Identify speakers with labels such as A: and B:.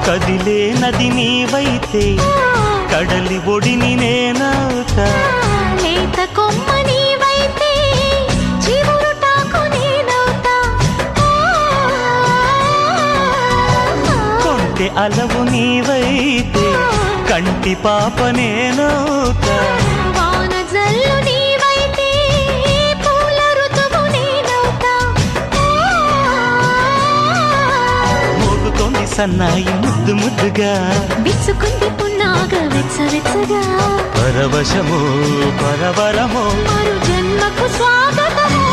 A: కదిలే నది నీవైతే కడలి ఒడిని నేనవుతా.
B: లేత కొమ్మ నీవైతే చివురుటాకు నేనవుతా.
A: కొంటె అలవు నీవైతే కంటి పాప నేనవుతా.
B: వాన జల్లు నీవైతే పూల ఋతువు నేనవుతా.
A: మోగుతోంది సన్నాయి ముద్దు ముద్దుగా,
B: విచ్చుకుంది పున్నాగ వెచ్చవెచ్చగా.
A: పరవశమో పరవరమో
B: మరు జన్మకు స్వాగతము.